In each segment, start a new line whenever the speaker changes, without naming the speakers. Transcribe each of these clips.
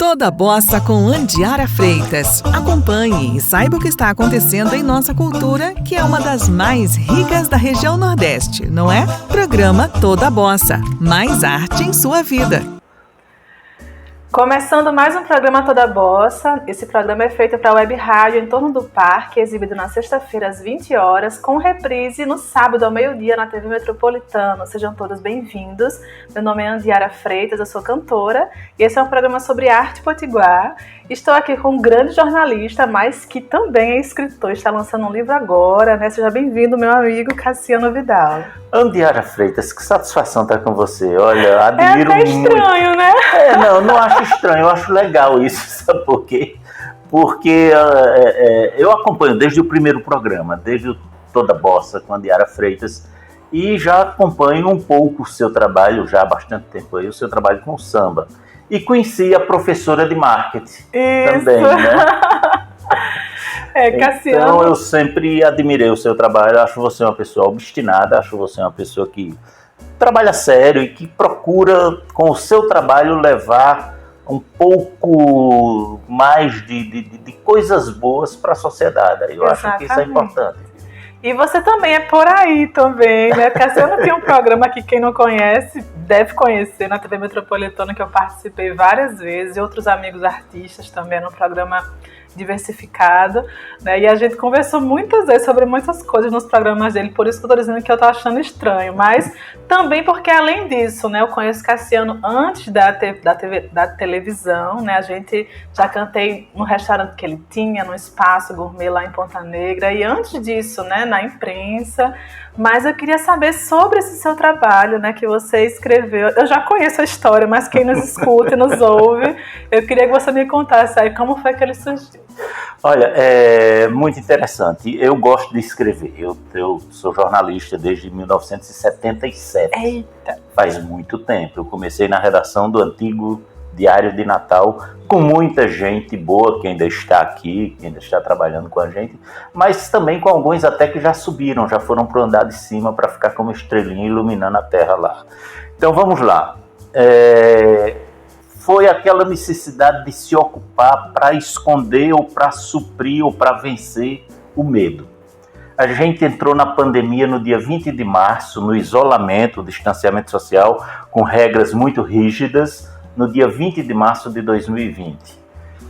Toda Bossa com Andiara Freitas. Acompanhe e saiba o que está acontecendo em nossa cultura, que é uma das mais ricas da região Nordeste, não é? Programa Toda Bossa. Mais arte em sua vida.
Começando mais um programa Toda Bossa. Esse programa é feito para a Web Rádio em torno do Parque, exibido na sexta-feira às 20 horas, com reprise no sábado ao meio-dia na TV Metropolitana. Sejam todos bem-vindos. Meu nome é Andiara Freitas, eu sou cantora e esse é um programa sobre arte potiguar. Estou aqui com um grande jornalista, mas que também é escritor, está lançando um livro agora, né? Seja bem-vindo, meu amigo Cassiano Vidal.
Andiara Freitas, que satisfação estar com você. Olha, admiro
muito. É até estranho, né?
Não acho estranho, eu acho legal isso, sabe por quê? Porque eu acompanho desde o primeiro programa, desde o Toda Bossa com a Andiara Freitas, e já acompanho um pouco o seu trabalho, já há bastante tempo aí, o seu trabalho com o samba. E conheci a professora de marketing também, né?
Cassiano.
Então eu sempre admirei o seu trabalho, acho você uma pessoa obstinada, acho você uma pessoa que trabalha sério e que procura com o seu trabalho levar um pouco mais de coisas boas para a sociedade. Eu acho que isso é importante.
E você também é por aí também, né? Cassiano tem um programa que quem não conhece deve conhecer na TV Metropolitana, que eu participei várias vezes, e outros amigos artistas também, no programa diversificado, né? E a gente conversou muitas vezes sobre muitas coisas nos programas dele, por isso que eu tô dizendo que eu tô achando estranho, mas também porque além disso, né, eu conheço Cassiano antes da televisão, né? A gente já cantei no restaurante que ele tinha, no Espaço Gourmet lá em Ponta Negra, e antes disso, né, na imprensa. Mas eu queria saber sobre esse seu trabalho, né, que você escreveu. Eu já conheço a história, mas quem nos escuta e nos ouve, eu queria que você me contasse aí como foi que ele surgiu.
Olha, é muito interessante. Eu gosto de escrever. Eu sou jornalista desde 1977.
Eita!
Faz muito tempo. Eu comecei na redação do antigo Diário de Natal, com muita gente boa que ainda está aqui, que ainda está trabalhando com a gente, mas também com alguns até que já subiram, já foram para o andar de cima para ficar como estrelinha iluminando a terra lá. Então vamos lá. Foi aquela necessidade de se ocupar para esconder ou para suprir ou para vencer o medo. A gente entrou na pandemia no dia 20 de março, no isolamento, distanciamento social, com regras muito rígidas, no dia 20 de março de 2020.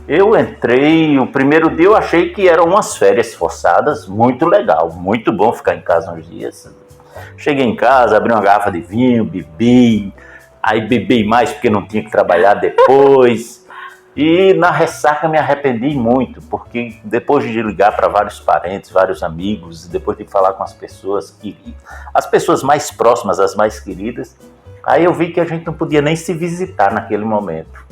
Eu entrei, o primeiro dia eu achei que eram umas férias forçadas, muito legal, muito bom ficar em casa uns dias. Cheguei em casa, abri uma garrafa de vinho, bebi, aí bebi mais porque não tinha que trabalhar depois. E na ressaca me arrependi muito, porque depois de ligar para vários parentes, vários amigos, depois de falar com as pessoas mais próximas, as mais queridas, aí eu vi que a gente não podia nem se visitar naquele momento.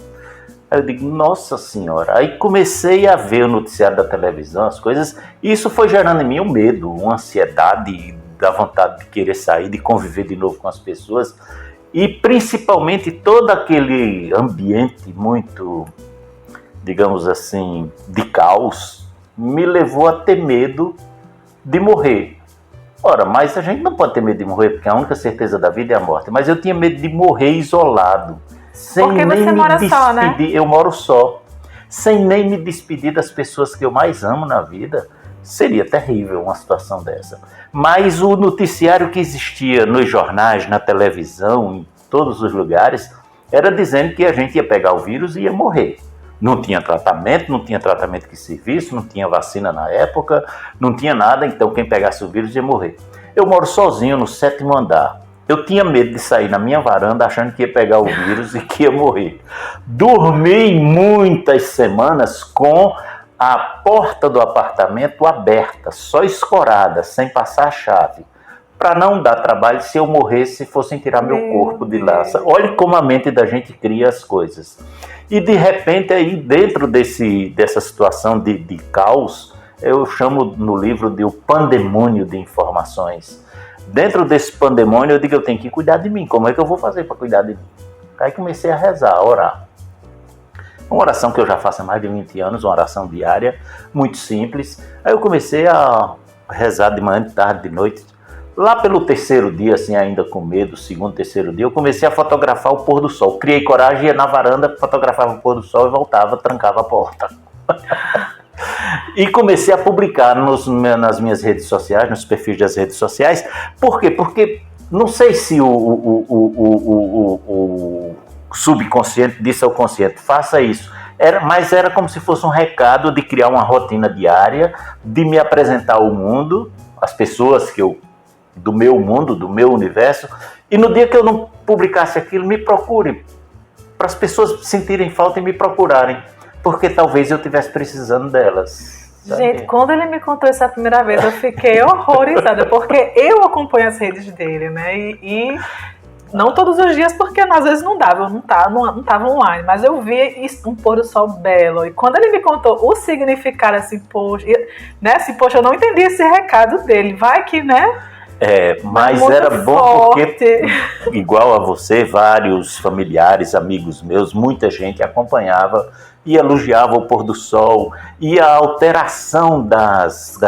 Aí eu digo, nossa senhora. Aí comecei a ver o noticiário da televisão, as coisas, e isso foi gerando em mim um medo, uma ansiedade, da vontade de querer sair, de conviver de novo com as pessoas, e principalmente todo aquele ambiente muito, digamos assim, de caos, me levou a ter medo de morrer. Ora, mas a gente não pode ter medo de morrer, porque a única certeza da vida é a morte. Mas eu tinha medo de morrer isolado, sem
porque
nem
você
me
mora
despedir.
Só, né?
Eu moro só, sem nem me despedir das pessoas que eu mais amo na vida. Seria terrível uma situação dessa. Mas o noticiário que existia nos jornais, na televisão, em todos os lugares, era dizendo que a gente ia pegar o vírus e ia morrer. Não tinha tratamento que servisse, não tinha vacina na época, não tinha nada, então quem pegasse o vírus ia morrer. Eu moro sozinho no 7º andar. Eu tinha medo de sair na minha varanda achando que ia pegar o vírus e que ia morrer. Dormi muitas semanas com a porta do apartamento aberta, só escorada, sem passar a chave, para não dar trabalho se eu morresse e fossem tirar meu corpo de lá. Olha como a mente da gente cria as coisas. E de repente aí dentro dessa situação de caos, eu chamo no livro de o pandemônio de informações. Dentro desse pandemônio eu digo, eu tenho que cuidar de mim. Como é que eu vou fazer para cuidar de mim? Aí comecei a rezar, a orar. Uma oração que eu já faço há mais de 20 anos, uma oração diária, muito simples. Aí eu comecei a rezar de manhã, de tarde, de noite. Lá pelo terceiro dia, assim, ainda com medo, segundo, terceiro dia, eu comecei a fotografar o pôr do sol. Criei coragem, ia na varanda, fotografava o pôr do sol e voltava, trancava a porta. E comecei a publicar nas minhas redes sociais, nos perfis das redes sociais. Por quê? Porque não sei se o subconsciente disse ao consciente, faça isso. Mas era como se fosse um recado de criar uma rotina diária, de me apresentar ao mundo, as pessoas do meu mundo, do meu universo, e no dia que eu não publicasse aquilo, me procurem, para as pessoas sentirem falta e me procurarem, porque talvez eu estivesse precisando delas. Sabe?
Gente, quando ele me contou isso a primeira vez, eu fiquei horrorizada, porque eu acompanho as redes dele, né, e não todos os dias, porque às vezes não dava, eu não tava online, mas eu vi um pôr do sol belo, e quando ele me contou o significado, assim, poxa, eu não entendi esse recado dele, vai que, né?
Mas era bom porque, igual a você, vários familiares, amigos meus, muita gente acompanhava e elogiava o pôr do sol e a alteração das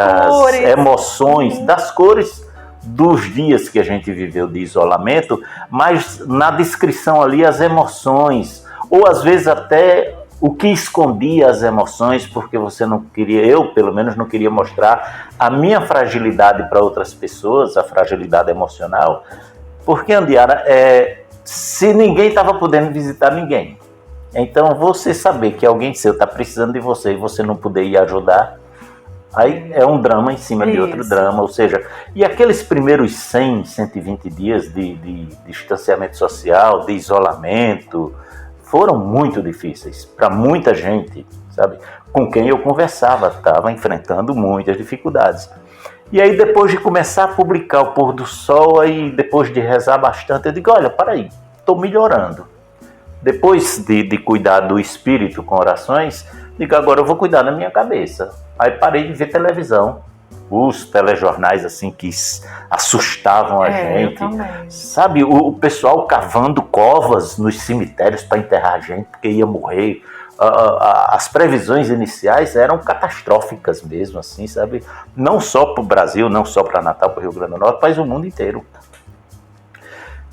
emoções, das cores dos dias que a gente viveu de isolamento, mas na descrição ali as emoções, ou às vezes até o que escondia as emoções, porque você não queria, eu pelo menos não queria mostrar a minha fragilidade para outras pessoas, a fragilidade emocional, porque, Andiara, se ninguém estava podendo visitar ninguém, então você saber que alguém seu está precisando de você e você não poder ir ajudar, aí é um drama em cima de outro drama, ou seja, e aqueles primeiros 100, 120 dias de distanciamento social, de isolamento, foram muito difíceis para muita gente, sabe? Com quem eu conversava, estava enfrentando muitas dificuldades. E aí depois de começar a publicar o pôr do sol, aí depois de rezar bastante, eu digo, olha, peraí, estou melhorando. Depois de cuidar do espírito com orações, digo, agora eu vou cuidar da minha cabeça. Aí parei de ver televisão, os telejornais assim que assustavam a gente. Sabe, o pessoal cavando covas nos cemitérios para enterrar a gente, porque ia morrer. As previsões iniciais eram catastróficas mesmo, assim, sabe? Não só para o Brasil, não só para Natal, para o Rio Grande do Norte, mas o mundo inteiro.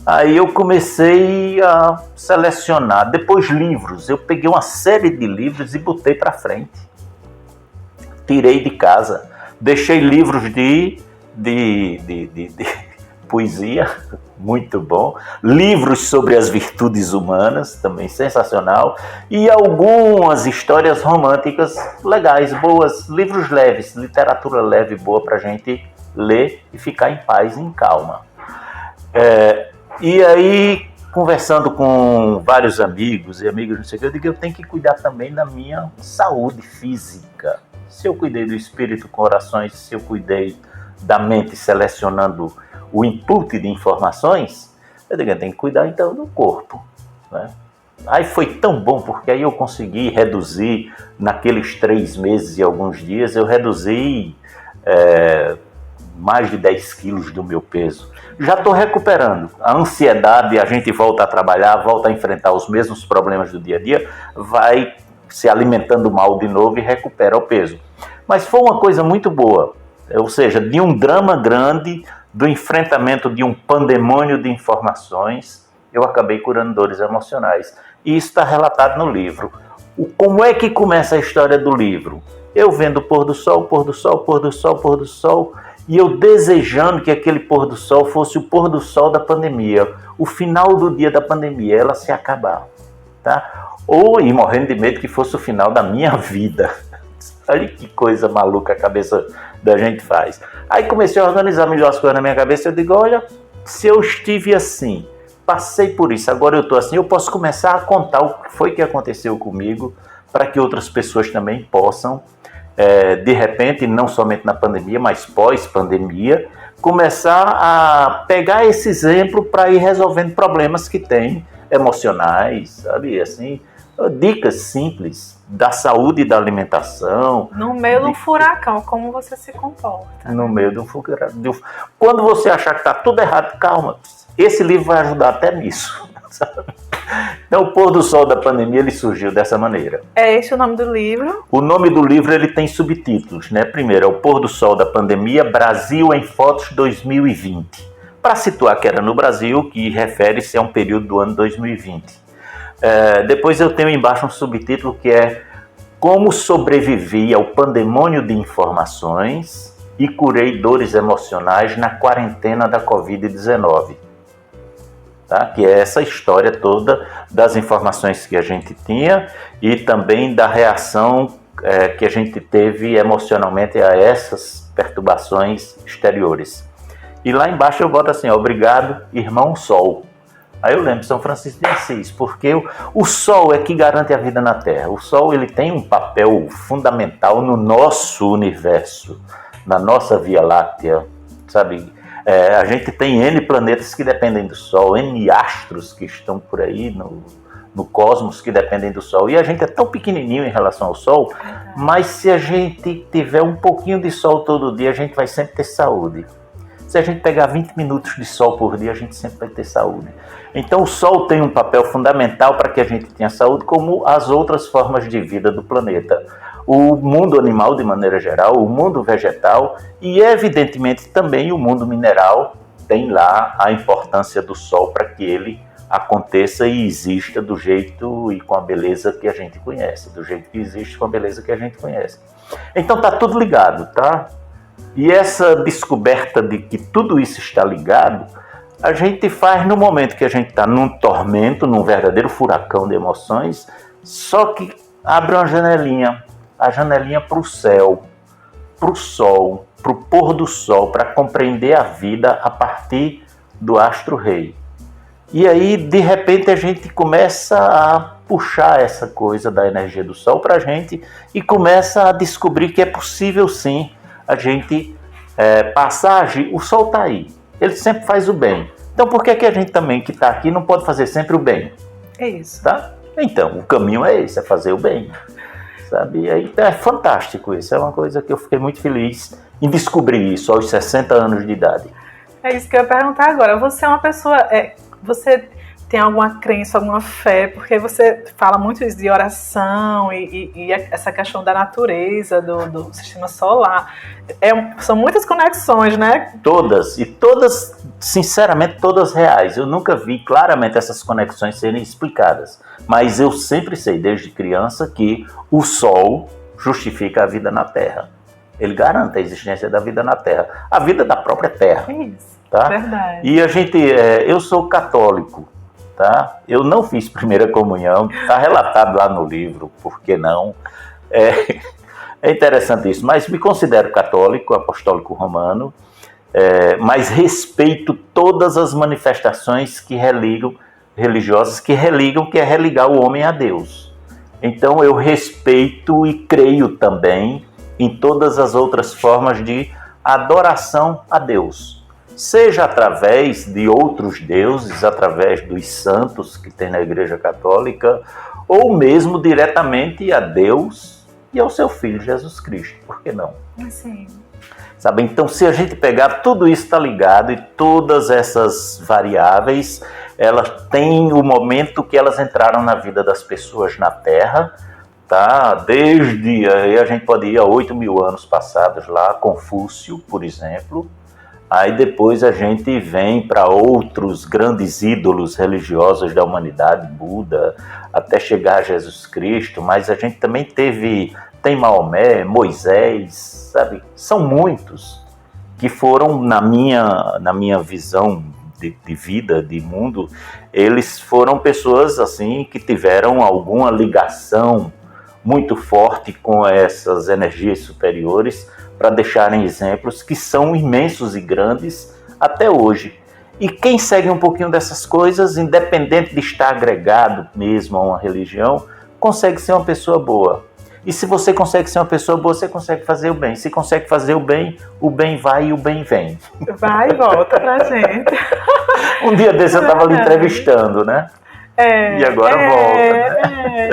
Aí eu comecei a selecionar, depois livros, eu peguei uma série de livros e botei para frente. Tirei de casa, deixei livros de poesia, muito bom, livros sobre as virtudes humanas, também sensacional, e algumas histórias românticas legais, boas, livros leves, literatura leve, boa para a gente ler e ficar em paz e em calma. E aí, conversando com vários amigos e amigas, não sei o que, eu digo, eu tenho que cuidar também da minha saúde física. Se eu cuidei do espírito com orações, se eu cuidei da mente selecionando o input de informações, eu digo, eu tenho que cuidar então do corpo, né? Aí foi tão bom, porque aí eu consegui reduzir, naqueles 3 meses e alguns dias, eu reduzi mais de 10 quilos do meu peso. Já estou recuperando. A ansiedade, a gente volta a trabalhar, volta a enfrentar os mesmos problemas do dia a dia, vai se alimentando mal de novo e recupera o peso. Mas foi uma coisa muito boa, ou seja, de um drama grande, do enfrentamento de um pandemônio de informações, eu acabei curando dores emocionais. E isso está relatado no livro. Como é que começa a história do livro? Eu vendo o pôr do sol, pôr do sol, pôr do sol, pôr do sol, e eu desejando que aquele pôr do sol fosse o pôr do sol da pandemia, o final do dia da pandemia, ela se acabar, tá? E morrendo de medo que fosse o final da minha vida. Olha que coisa maluca a cabeça da gente faz. Aí comecei a organizar melhor as coisas na minha cabeça, eu digo, olha, se eu estive assim, passei por isso, agora eu estou assim, eu posso começar a contar o que foi que aconteceu comigo, para que outras pessoas também possam, de repente, não somente na pandemia, mas pós-pandemia, começar a pegar esse exemplo para ir resolvendo problemas que tem, emocionais, sabe, assim, dicas simples da saúde e da alimentação.
No meio do furacão, como você se comporta.
No meio do furacão. Quando você achar que está tudo errado, calma, esse livro vai ajudar até nisso. sabe? Então, o pôr do sol da pandemia, ele surgiu dessa maneira.
É esse o nome do livro?
O nome do livro, ele tem subtítulos, né? Primeiro, é O Pôr do Sol da Pandemia, Brasil em Fotos 2020. Para situar que era no Brasil, que refere-se a um período do ano 2020. Depois eu tenho embaixo um subtítulo que é Como sobrevivi ao pandemônio de informações e curei dores emocionais na quarentena da Covid-19. Tá? Que é essa história toda das informações que a gente tinha e também da reação que a gente teve emocionalmente a essas perturbações exteriores. E lá embaixo eu boto assim, obrigado, irmão Sol. Aí eu lembro São Francisco de Assis, porque o Sol é que garante a vida na Terra. O Sol, ele tem um papel fundamental no nosso universo, na nossa Via Láctea, sabe? A gente tem N planetas que dependem do Sol, N astros que estão por aí no cosmos que dependem do Sol. E a gente é tão pequenininho em relação ao Sol, mas se a gente tiver um pouquinho de Sol todo dia, a gente vai sempre ter saúde. Se a gente pegar 20 minutos de sol por dia, a gente sempre vai ter saúde. Então o sol tem um papel fundamental para que a gente tenha saúde, como as outras formas de vida do planeta. O mundo animal, de maneira geral, o mundo vegetal e, evidentemente, também o mundo mineral tem lá a importância do sol para que ele aconteça e exista do jeito e com a beleza que a gente conhece, do jeito que existe com a beleza que a gente conhece. Então está tudo ligado, tá? E essa descoberta de que tudo isso está ligado, a gente faz no momento que a gente está num tormento, num verdadeiro furacão de emoções, só que abre uma janelinha, a janelinha para o céu, para o sol, para o pôr do sol, para compreender a vida a partir do astro-rei. E aí, de repente, a gente começa a puxar essa coisa da energia do sol para a gente e começa a descobrir que é possível sim a gente passagem, o sol está aí, ele sempre faz o bem. Então por que a gente também que está aqui não pode fazer sempre o bem?
É isso.
Tá? Então, o caminho é esse, é fazer o bem. Sabe? E aí, é fantástico isso, é uma coisa que eu fiquei muito feliz em descobrir isso aos 60 anos de idade.
É isso que eu ia perguntar agora. Você é uma pessoa... você tem alguma crença, alguma fé? Porque você fala muito isso de oração e essa questão da natureza, do sistema solar. São muitas conexões, né?
Todas, e todas, sinceramente, todas reais. Eu nunca vi claramente essas conexões serem explicadas. Mas eu sempre sei, desde criança, que o Sol justifica a vida na Terra. Ele garante a existência da vida na Terra. A vida da própria Terra.
Isso,
tá?
Verdade.
E eu sou católico. Tá? Eu não fiz primeira comunhão, está relatado lá no livro, por que não? É interessante isso, mas me considero católico, apostólico romano, mas respeito todas as manifestações religiosas que é religar o homem a Deus. Então eu respeito e creio também em todas as outras formas de adoração a Deus. Seja através de outros deuses, através dos santos que tem na Igreja Católica, ou mesmo diretamente a Deus e ao seu Filho Jesus Cristo. Por que não?
Sim.
Sabe? Então, se a gente pegar, tudo isso está ligado e todas essas variáveis, elas têm o momento que elas entraram na vida das pessoas na Terra, tá? Desde, a gente pode ir a 8.000 anos passados lá, Confúcio, por exemplo. Aí depois a gente vem para outros grandes ídolos religiosos da humanidade, Buda, até chegar a Jesus Cristo, mas a gente também tem Maomé, Moisés, sabe? São muitos que foram, na minha visão de vida, de mundo, eles foram pessoas assim que tiveram alguma ligação muito forte com essas energias superiores, para deixarem exemplos que são imensos e grandes até hoje. E quem segue um pouquinho dessas coisas, independente de estar agregado mesmo a uma religião, consegue ser uma pessoa boa. E se você consegue ser uma pessoa boa, você consegue fazer o bem. Se consegue fazer o bem vai e o bem vem.
Vai e volta pra gente.
Um dia desse eu estava lhe entrevistando, né? E agora volta, né?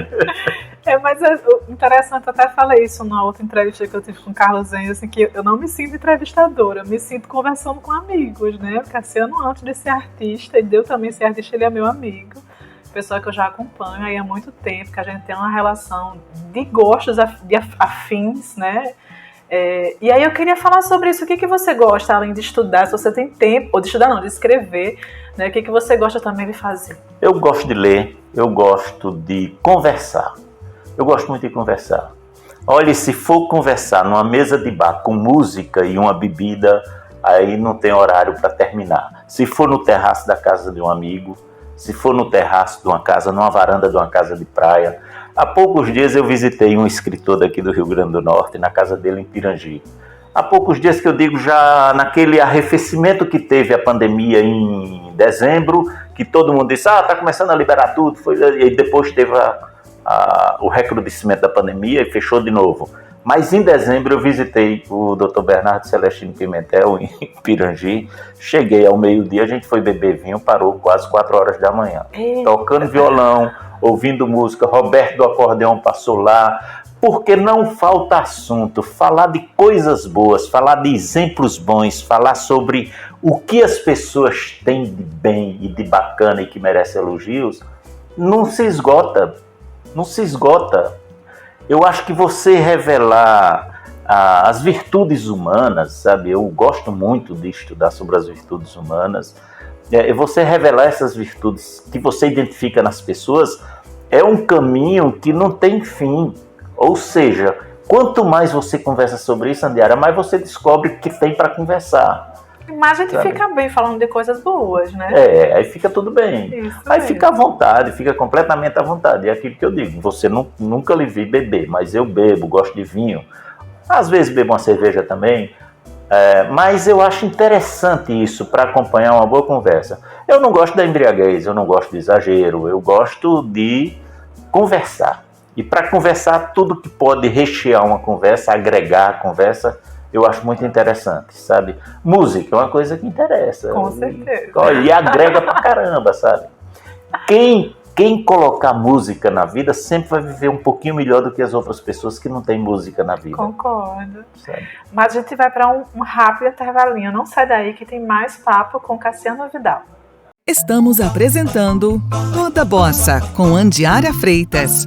Mas o interessante, eu até falei isso na outra entrevista que eu tive com o Carlos Enzo, assim, que eu não me sinto entrevistadora, eu me sinto conversando com amigos, né? O Cassiano, antes de ser artista, e de eu também ser artista, ele é meu amigo. pessoa que eu já acompanho aí há muito tempo, que a gente tem uma relação de gostos afins, né? E aí eu queria falar sobre isso. O que você gosta, além de estudar, se você tem tempo, ou de estudar não, de escrever, né? O que você gosta também de fazer?
Eu gosto de ler, eu gosto de conversar. Eu gosto muito de conversar. Olha, se for conversar numa mesa de bar com música e uma bebida, aí não tem horário para terminar. Se for no terraço da casa de um amigo, se for no terraço de uma casa, numa varanda de uma casa de praia. Há poucos dias eu visitei um escritor daqui do Rio Grande do Norte, na casa dele em Pirangi. Há poucos dias que eu digo, já naquele arrefecimento que teve a pandemia em dezembro, que todo mundo disse, tá começando a liberar tudo, e depois teve o recrudescimento da pandemia e fechou de novo. Mas em dezembro eu visitei o Dr. Bernardo Celestino Pimentel em Pirangi, cheguei ao meio-dia, a gente foi beber vinho, parou quase 4 horas da manhã, tocando violão, ouvindo música, Roberto do acordeão passou lá, porque não falta assunto, falar de coisas boas, falar de exemplos bons, falar sobre o que as pessoas têm de bem e de bacana e que merece elogios, não se esgota. Eu acho que você revelar as virtudes humanas, sabe? Eu gosto muito de estudar sobre as virtudes humanas. Você revelar essas virtudes que você identifica nas pessoas é um caminho que não tem fim. Ou seja, quanto mais você conversa sobre isso, Andiara, mais você descobre que tem para conversar.
Mas a gente fica bem falando de coisas boas, né?
Aí fica tudo bem.
Isso
aí
mesmo.
Fica à vontade, fica completamente à vontade. É aquilo que eu digo, você nunca lhe vi beber, mas eu bebo, gosto de vinho. Às vezes bebo uma cerveja também, mas eu acho interessante isso para acompanhar uma boa conversa. Eu não gosto da embriaguez, eu não gosto de exagero, eu gosto de conversar. E para conversar, tudo que pode rechear uma conversa, agregar a conversa, eu acho muito interessante, sabe? Música é uma coisa que interessa.
Com certeza.
E agrega pra caramba, sabe? Quem colocar música na vida sempre vai viver um pouquinho melhor do que as outras pessoas que não têm música na vida.
Concordo.
Sabe?
Mas a gente vai para um rápido intervalinho. Não sai daí que tem mais papo com Cassiano Vidal.
Estamos apresentando Toda Bossa com Andiara Freitas.